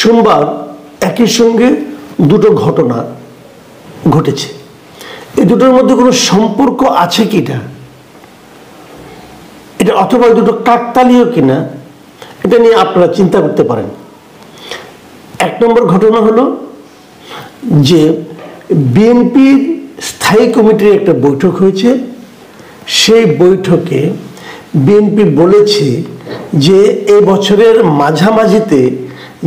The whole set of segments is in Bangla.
সোমবার একই সঙ্গে দুটো ঘটনা ঘটেছে। এই দুটোর মধ্যে কোনো সম্পর্ক আছে কিনা, এটা অথবা দুটো কাকতালীয় কিনা, এটা নিয়ে আপনারা চিন্তা করতে পারেন। এক নম্বর ঘটনা হলো যে বিএনপির স্থায়ী কমিটির একটা বৈঠক হয়েছে। সেই বৈঠকে বিএনপি বলেছে যে এ বছরের মাঝামাঝিতে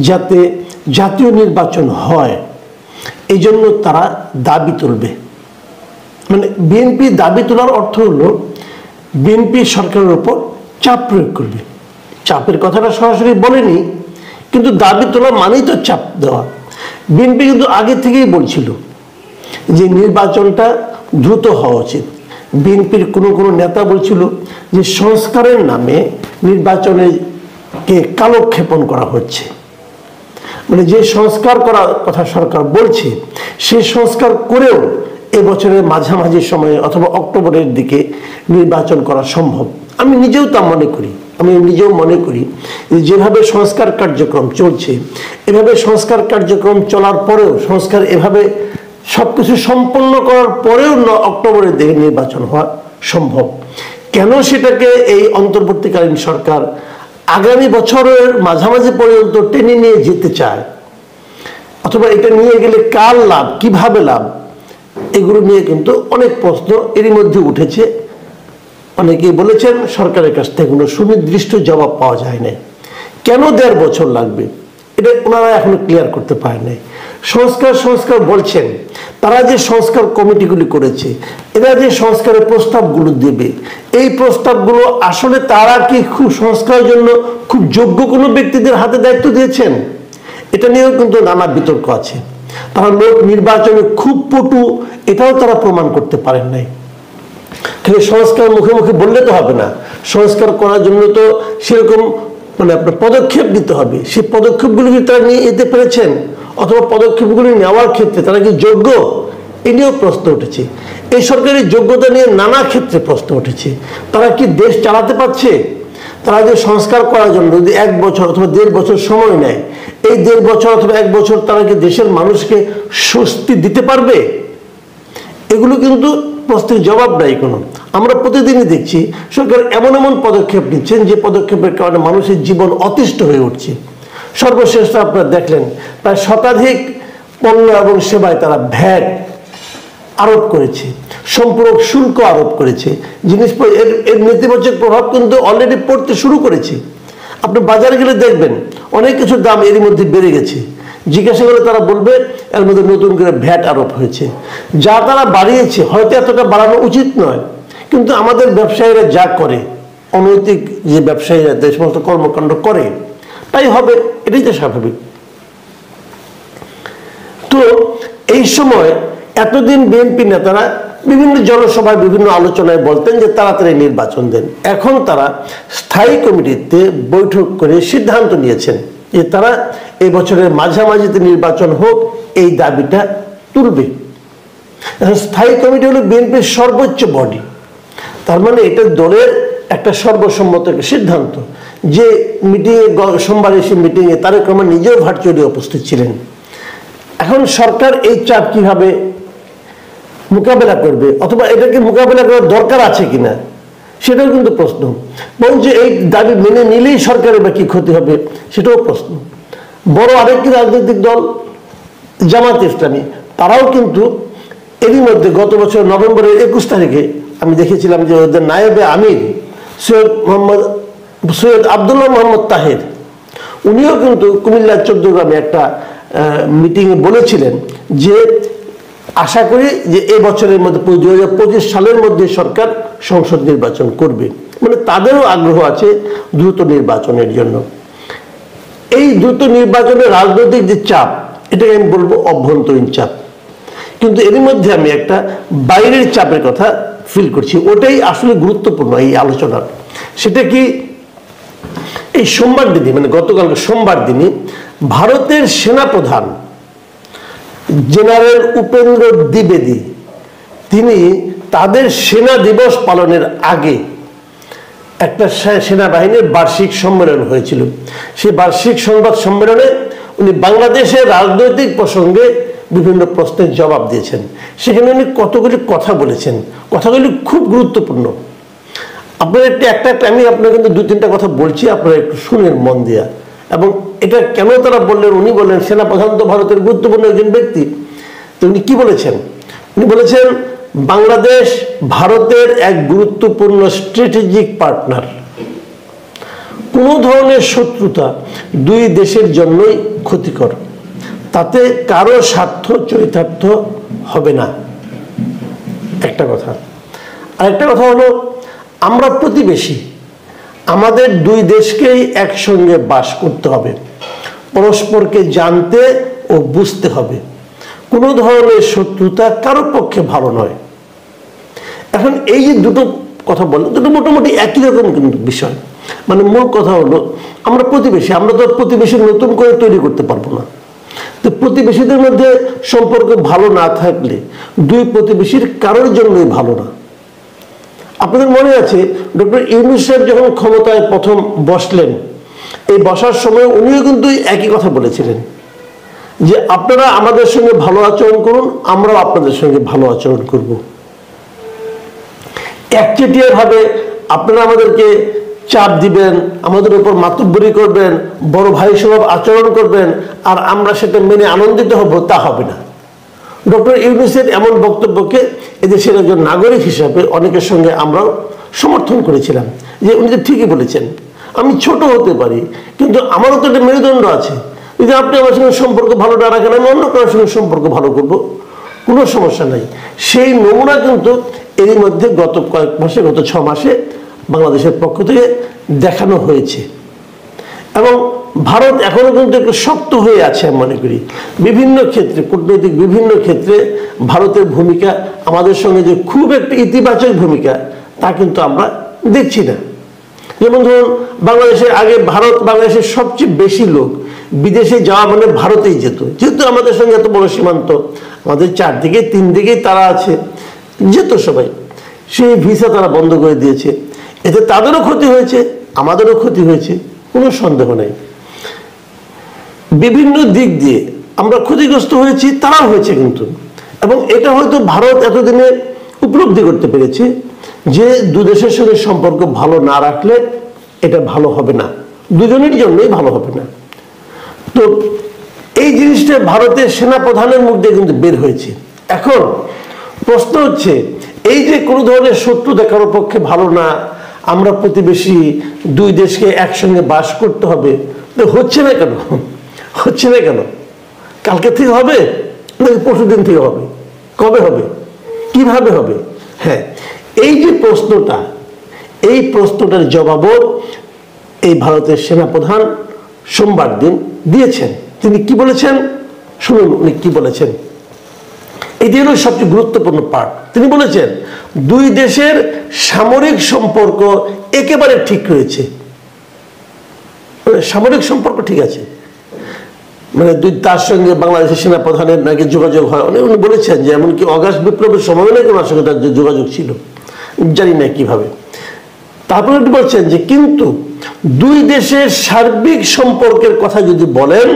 যাতে জাতীয় নির্বাচন হয় এই জন্য তারা দাবি তুলবে। মানে বিএনপি দাবি তোলার অর্থ হলো বিএনপি সরকারের উপর চাপ প্রয়োগ করবে। চাপের কথাটা সরাসরি বলেনি, কিন্তু দাবি তোলা মানেই তো চাপ দেওয়া। বিএনপি কিন্তু আগে থেকেই বলছিল যে নির্বাচনটা দ্রুত হওয়া উচিত। বিএনপির কোনো নেতা বলছিল যে সংস্কারের নামে নির্বাচনকে কালক্ষেপণ করা হচ্ছে। মানে যে সংস্কার করার কথা সরকার বলছে সেই সংস্কার করেও এবছরের মাঝামাঝি সময়ে অথবা অক্টোবরের দিকে নির্বাচন করা সম্ভব। আমি নিজেও তা মনে করি। আমি নিজেও মনে করি যেভাবে সংস্কার কার্যক্রম চলছে, এভাবে সংস্কার কার্যক্রম চলার পরেও, সংস্কার এভাবে সবকিছু সম্পন্ন করার পরেও অক্টোবরের দিকে নির্বাচন হওয়া সম্ভব। কেন সেটাকে এই অন্তর্বর্তীকালীন সরকার আগামী বছরের মাঝামাঝি পর্যন্ত টেনে নিয়ে যেতে চায়, অথবা এটা নিয়ে গেলে কার লাভ, কিভাবে লাভ, এগুলো নিয়ে কিন্তু অনেক প্রশ্ন এরই মধ্যে উঠেছে। অনেকেই বলেছেন সরকারের কাছ থেকে কোনো সুনির্দিষ্ট জবাব পাওয়া যায় না। কেন 1.5 বছর লাগবে এটা ওনারা এখনো ক্লিয়ার করতে পারে নাই। সংস্কার বলছেন, তারা যে সংস্কার কমিটিগুলি করেছে, এরা যে সংস্কারের প্রস্তাবগুলো দেবে, এই প্রস্তাবগুলো আসলে তারা কি খুব সংস্কারের জন্য খুব যোগ্য কোনো ব্যক্তিদের হাতে দায়িত্ব দিয়েছেন, এটা নিয়েও কিন্তু নানা বিতর্ক আছে। তারা লোক নির্বাচনে খুব পটু, এটাও তারা প্রমাণ করতে পারেন নাই। খালি সংস্কার মুখে মুখে বললে তো হবে না, সংস্কার করার জন্য তো সেরকম মানে আপনার পদক্ষেপ নিতে হবে। সেই পদক্ষেপগুলো কি তারা নিয়ে যেতে পেরেছেন, অথবা পদক্ষেপগুলি নেওয়ার ক্ষেত্রে তারা কি যোগ্য, এ নিয়েও প্রশ্ন উঠেছে। এই সরকারের যোগ্যতা নিয়ে নানা ক্ষেত্রে প্রশ্ন উঠেছে। তারা কি দেশ চালাতে পারছে? তারা যে সংস্কার করার জন্য যদি 1 বছর অথবা 1.5 বছর সময় নেয়, এই 1.5 বছর অথবা 1 বছর তারা কি দেশের মানুষকে স্বস্তি দিতে পারবে? এগুলো কিন্তু প্রশ্নের জবাব নাই কোনো। আমরা প্রতিদিনই দেখছি সরকার এমন এমন পদক্ষেপ নিচ্ছেন যে পদক্ষেপের কারণে মানুষের জীবন অতিষ্ঠ হয়ে উঠছে। সর্বশেষ আপনারা দেখলেন প্রায় শতাধিক পণ্য এবং সেবায় তারা ভ্যাট আরোপ করেছে, সম্পূরক শুল্ক আরোপ করেছে। এর নেতিবাচক প্রভাব কিন্তু অলরেডি পড়তে শুরু করেছে। আপনি বাজারে গেলে দেখবেন অনেক কিছুর দাম এরই মধ্যে বেড়ে গেছে। জিজ্ঞাসা করে তারা বলবে এর মধ্যে নতুন করে ভ্যাট আরোপ হয়েছে। যা তারা বাড়িয়েছে হয়তো এতটা বাড়ানো উচিত নয়, কিন্তু আমাদের ব্যবসায়ীরা যা করে, অনৈতিক যে ব্যবসায়ীরা যে সমস্ত কর্মকাণ্ড করে, তাই হবে, এটাই তো স্বাভাবিক। তো এই সময় এতদিন বিএনপি নেতারা বিভিন্ন জনসভায় বিভিন্ন আলোচনায় বলতেন যে তাড়াতাড়ি নির্বাচন দেন। এখন তারা স্থায়ী কমিটিতে বৈঠক করে সিদ্ধান্ত নিয়েছেন যে তারা এই বছরের মাঝামাঝিতে নির্বাচন হোক, এই দাবিটা তুলবে। স্থায়ী কমিটি হলো বিএনপির সর্বোচ্চ বডি। তার মানে এটা দলের একটা সর্বসম্মত সিদ্ধান্ত। যে মিটিংয়ে সোমবার এসে মিটিংয়ে তারেক রহমান নিজেও ভার্চুয়ালি উপস্থিত ছিলেন। এখন সরকার এই চাপ কিভাবে মোকাবেলা করবে, অথবা এটাকে মোকাবেলা করার দরকার আছে কিনা, সেটাও কিন্তু প্রশ্ন। বরঞ্চ এই দাবি মেনে নিলেই সরকারের বা কি ক্ষতি হবে, সেটাও প্রশ্ন। বড় আরেকটি রাজনৈতিক দল জামাত ইসলামী, তারাও কিন্তু এরই মধ্যে গত বছর নভেম্বরের 21 তারিখে আমি দেখেছিলাম যে ওদের নায়েবে আমির সৈয়দ আবদুল্লাহ মোহাম্মদ তাহের, উনিও কিন্তু কুমিল্লার 14 গ্রামে একটা মিটিংয়ে বলেছিলেন যে আশা করি যে এই বছরের মধ্যে 2025 সালের মধ্যে সরকার সংসদ নির্বাচন করবে। মানে তাদেরও আগ্রহ আছে দ্রুত নির্বাচনের জন্য। এই দ্রুত নির্বাচনের রাজনৈতিক যে চাপ, এটাকে আমি বলবো অভ্যন্তরীণ চাপ। কিন্তু এর মধ্যে আমি একটা বাইরের চাপের কথা ফিল করছি, ওটাই আসলে গুরুত্বপূর্ণ এই আলোচনার। সেটা কি, এই সোমবার দিনই মানে গতকালকে সোমবার দিনই ভারতের সেনাপ্রধান জেনারেল উপেন্দ্র দ্বিবেদী তিনি তাদের সেনা দিবস পালনের আগে একটা সেনাবাহিনীর বার্ষিক সম্মেলন হয়েছিল। সেই বার্ষিক সংবাদ সম্মেলনে উনি বাংলাদেশের রাজনৈতিক প্রসঙ্গে বিভিন্ন প্রশ্নের জবাব দিয়েছেন। সেখানে উনি কতগুলি কথা বলেছেন, কথাগুলি খুব গুরুত্বপূর্ণ। আপনারা একটা আমি আপনার কিন্তু 2-3টা কথা বলছি, আপনারা একটু শুনেন মন দিয়া। এবং এটা কেন তারা বললেন, উনি বললেন সেনাপ্রধান তো ভারতের গুরুত্বপূর্ণ একজন ব্যক্তি। তো উনি কি বলেছেন? উনি বলেছেন বাংলাদেশ ভারতের এক গুরুত্বপূর্ণ স্ট্র্যাটেজিক পার্টনার। কোনো ধরনের শত্রুতা দুই দেশের জন্যই ক্ষতিকর, তাতে কারো স্বার্থ চরিতার্থ হবে না, একটা কথা। আরেকটা কথা হলো আমরা প্রতিবেশী, আমাদের দুই দেশকেই একসঙ্গে বাস করতে হবে, পরস্পরকে জানতে ও বুঝতে হবে। কোনো ধরনের শত্রুতা কারো পক্ষে ভালো নয়। এখন এই যে দুটো কথা বললেন, দুটো মোটামুটি একই রকম কিন্তু বিষয়। মানে মূল কথা হলো আমরা প্রতিবেশী, আমরা তো প্রতিবেশী নতুন করে তৈরি করতে পারবো না। তো প্রতিবেশীদের মধ্যে সম্পর্ক ভালো না থাকলে দুই প্রতিবেশীর কারোর জন্যই ভালো না। আপনাদের মনে আছে ডক্টর ইউনূস সাহেব যখন ক্ষমতায় প্রথম বসলেন, এই বসার সময় উনিও কিন্তু একই কথা বলেছিলেন যে আপনারা আমাদের সঙ্গে ভালো আচরণ করুন, আমরাও আপনাদের সঙ্গে ভালো আচরণ করব। একচেটিয়া ভাবে আপনারা আমাদেরকে চাপ দিবেন, আমাদের উপর মাতুব্বরি করবেন, বড় ভাই স্বভাব আচরণ করবেন, আর আমরা সেটা মেনে আনন্দিত হব, তা হবে না। ডক্টর ইউনূসের এমন বক্তব্যকে এদেশের একজন নাগরিক হিসাবে অনেকের সঙ্গে আমরাও সমর্থন করেছিলাম যে উনি তো ঠিকই বলেছেন, আমি ছোট হতে পারি কিন্তু আমারও তো একটা মেরুদণ্ড আছে। যদি আপনি আমার সঙ্গে সম্পর্ক ভালো না রাখেন, আমি অন্য কারোর সঙ্গে সম্পর্ক ভালো করব, কোনো সমস্যা নাই। সেই নমুনা কিন্তু এরই মধ্যে গত কয়েক মাসে, গত 6 মাসে বাংলাদেশের পক্ষ থেকে দেখানো হয়েছে। এবং ভারত এখনো কিন্তু একটু শক্ত হয়ে আছে আমি মনে করি। বিভিন্ন ক্ষেত্রে, কূটনৈতিক বিভিন্ন ক্ষেত্রে ভারতের ভূমিকা আমাদের সঙ্গে যে খুব একটা ইতিবাচক ভূমিকা, তা কিন্তু আমরা দেখছি না। যেমন ধরুন বাংলাদেশের আগে বাংলাদেশের সবচেয়ে বেশি লোক বিদেশে যাওয়া মানে ভারতেই যেত, যেহেতু আমাদের সঙ্গে এত বড় সীমান্ত, আমাদের 3 দিকেই তারা আছে, যেত সবাই। সেই ভিসা তারা বন্ধ করে দিয়েছে, এতে তাদেরও ক্ষতি হয়েছে, আমাদেরও ক্ষতি হয়েছে, কোনো সন্দেহ নেই। বিভিন্ন দিক দিয়ে আমরা ক্ষতিগ্রস্ত হয়েছি, তারাও হয়েছে কিন্তু। এবং এটা হয়তো ভারত এতদিনে উপলব্ধি করতে পেরেছে যে দু দেশের সঙ্গে সম্পর্ক ভালো না রাখলে এটা ভালো হবে না, দুজনের জন্যই ভালো হবে না। তো এই জিনিসটা ভারতের সেনাপ্রধানের মুখ দিয়ে কিন্তু বের হয়েছে। এখন প্রশ্ন হচ্ছে, এই যে কোনো ধরনের শত্রু দেখার পক্ষে ভালো না, আমরা প্রতিবেশী, দুই দেশকে একসঙ্গে বাস করতে হবে, হচ্ছে না কেন? হচ্ছে না কেন? কালকে থেকে হবে নাকি পরশুদিন থেকে হবে? কবে হবে? কিভাবে হবে? হ্যাঁ, এই যে প্রশ্নটা, এই প্রশ্নটার জবাবও এই ভারতের সেনাপ্রধান সোমবার দিন দিয়েছেন। তিনি কি বলেছেন শুনুন, উনি কি বলেছেন। এটি হলো সবচেয়ে গুরুত্বপূর্ণ পার্ট। তিনি বলেছেন দুই দেশের সামরিক সম্পর্ক একেবারে ঠিক রয়েছে। সামরিক সম্পর্ক ঠিক আছে, মানে তার সঙ্গে বাংলাদেশের সেনাপ্রধানের নাকি যোগাযোগ হয়। উনি বলেছেন যে এমনকি অগাস্ট বিপ্লবের সময় নাকি ওনার সঙ্গে তার যোগাযোগ ছিল, জানি না কিভাবে। তারপরে উনি বলছেন যে কিন্তু দুই দেশের সার্বিক সম্পর্কের কথা যদি বলেন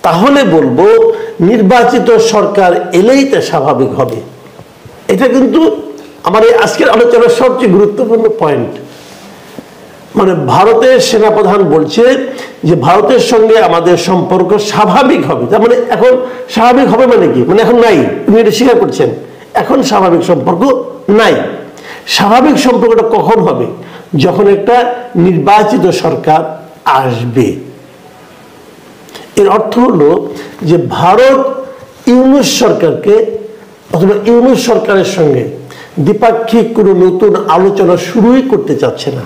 তাহলে বলবো নির্বাচিত সরকার এলেই তা স্বাভাবিক হবে। এটা কিন্তু আমার এই আজকের আলোচনার সবচেয়ে গুরুত্বপূর্ণ পয়েন্ট। মানে ভারতের সেনাপ্রধান বলছে যে ভারতের সঙ্গে আমাদের সম্পর্ক স্বাভাবিক হবে। তার মানে এখন স্বাভাবিক হবে মানে কি? মানে এখন নাই, উনি এটা স্বীকার করছেন, এখন স্বাভাবিক সম্পর্ক নাই। স্বাভাবিক সম্পর্কটা কখন হবে? যখন একটা নির্বাচিত সরকার আসবে। এর অর্থ হলো যে ভারত ইউনূস সরকারকে অথবা ইউনূস সরকারের সঙ্গে দ্বিপাক্ষিক কোনো নতুন আলোচনা শুরুই করতে চাচ্ছে না।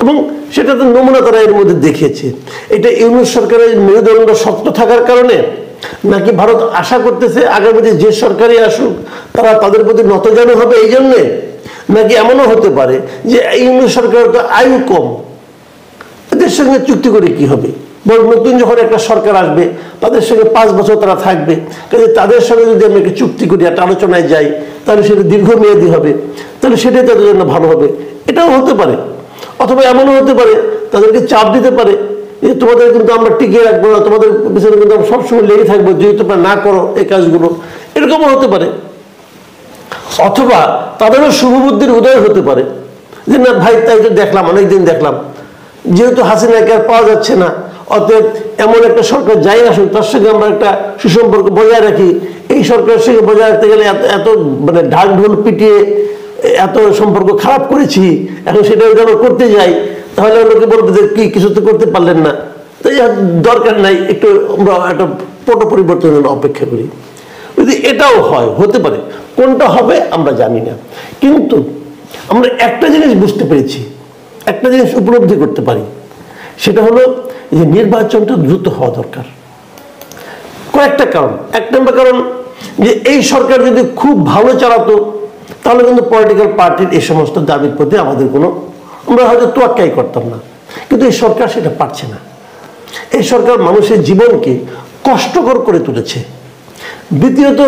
এবং সেটা তো নমুনা তারা এর মধ্যে দেখিয়েছে। এটা ইউনূস সরকারের মেরুদণ্ড শক্ত থাকার কারণে, নাকি ভারত আশা করতেছে আগামীতে যে সরকারই আসুক তারা তাদের প্রতি নতজানু হবে এই জন্যে, নাকি এমনও হতে পারে যে ইউনূস সরকারের তো আয়ু কম, এদের সঙ্গে চুক্তি করে কি হবে? বরং নতুন যখন একটা সরকার আসবে তাদের সঙ্গে 5 বছর তারা থাকবে, কাজে তাদের সঙ্গে যদি আমরা একটা চুক্তি করি, একটা আলোচনায় যাই, তাহলে সেটা দীর্ঘমেয়াদী হবে, তাহলে সেটাই তাদের জন্য ভালো হবে। এটাও হতে পারে। অথবা এমনও হতে পারে তাদেরকে চাপ দিতে পারে যে তোমাদের কিন্তু আমরা টিকিয়ে রাখবো না, তোমাদের পিছনে কিন্তু আমরা সবসময় লেগে থাকবো যদি তোমরা না করো এই কাজগুলো, এরকমও হতে পারে। অথবা তাদেরও শুভবুদ্ধির উদয় হতে পারে যে না ভাই, তাই তো দেখলাম, অনেকদিন দেখলাম, যেহেতু হাসিনাকে আর পাওয়া যাচ্ছে না, অতএব এমন একটা সরকার যাই আসুক তার সঙ্গে আমরা একটা সুসম্পর্ক বজায় রাখি। এই সরকারের সঙ্গে বজায় রাখতে গেলে এত মানে ঢাক ঢোল পিটিয়ে এত সম্পর্ক খারাপ করেছি, এখন সেটা যেন করতে যাই, তাহলে লোকে বলবে যে কি কিছু তো করতে পারলেন না, তাই দরকার নাই, একটু আমরা একটা পট পরিবর্তনের জন্য অপেক্ষা করি। যদি এটাও হয়, হতে পারে, কোনটা হবে আমরা জানি না, কিন্তু আমরা একটা জিনিস বুঝতে পেরেছি, একটা জিনিস উপলব্ধি করতে পারি, সেটা হলো যে নির্বাচনটা দ্রুত হওয়া দরকার। কয়েকটা কারণ। এক নম্বর কারণ, যে এই সরকার যদি খুব ভালো চালাতো তাহলে কিন্তু পলিটিক্যাল পার্টির এই সমস্ত দাবির প্রতি আমাদের আমরা হয়তো তোয়াক্কাই করতাম না, কিন্তু এই সরকার সেটা পারছে না। এই সরকার মানুষের জীবনকে কষ্টকর করে তুলেছে। দ্বিতীয়ত,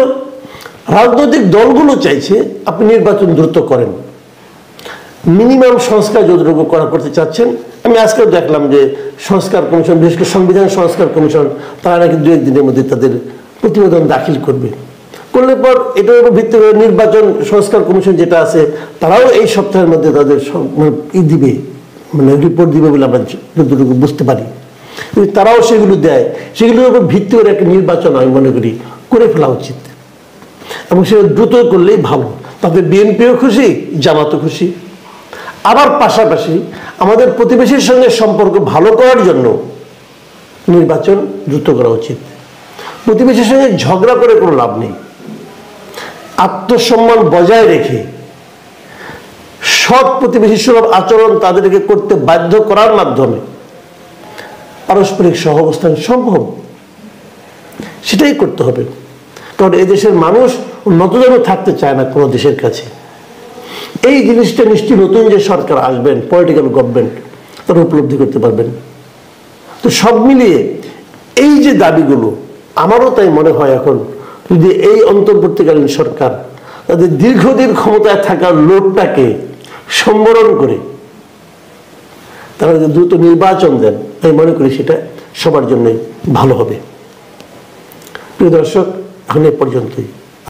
রাজনৈতিক দলগুলো চাইছে আপনি নির্বাচন দ্রুত করেন, মিনিমাম সংস্কার যতটুকু করতে চাচ্ছেন। আমি আজকেও দেখলাম যে সংস্কার কমিশন, বিশেষ করে সংবিধান সংস্কার কমিশন, তারা নাকি 2-1 দিনের মধ্যে তাদের প্রতিবেদন দাখিল করবে। করলে পর এটার উপর ভিত্তি করে নির্বাচন সংস্কার কমিশন যেটা আছে তারাও এই সপ্তাহের মধ্যে তাদের দিবে, মানে রিপোর্ট দিবে বলে আমরা যতটুকু বুঝতে পারি। তারাও সেগুলো দেয়, সেগুলোর উপর ভিত্তি করে একটা নির্বাচন আমি মনে করি করে ফেলা উচিত, এবং সেটা দ্রুত করলেই ভালো। তাতে বিএনপিও খুশি, জামাতও খুশি। আবার পাশাপাশি আমাদের প্রতিবেশীর সঙ্গে সম্পর্ক ভালো করার জন্য নির্বাচন দ্রুত করা উচিত। প্রতিবেশীর সঙ্গে ঝগড়া করে কোনো লাভ নেই। আত্মসম্মান বজায় রেখে সৎ প্রতিবেশী সুলভ আচরণ তাদেরকে করতে বাধ্য করার মাধ্যমে পারস্পরিক সহাবস্থান সম্ভব, সেটাই করতে হবে। কারণ এদেশের মানুষ নতজানু থাকতে চায় না কোনো দেশের কাছে। এই জিনিসটা নিশ্চয়ই নতুন যে সরকার আসবেন, পলিটিক্যাল গভর্নমেন্ট, তারা উপলব্ধি করতে পারবেন। তো সব মিলিয়ে এই যে দাবিগুলো, আমারও তাই মনে হয় এখন যদি এই অন্তর্বর্তীকালীন সরকার তাদের দীর্ঘদিন ক্ষমতায় থাকার লোভটাকে সম্বরণ করে তারা যদি দ্রুত নির্বাচন দেন, আমি মনে করি সেটা সবার জন্যই ভালো হবে। প্রিয় দর্শক, এখন এ পর্যন্তই।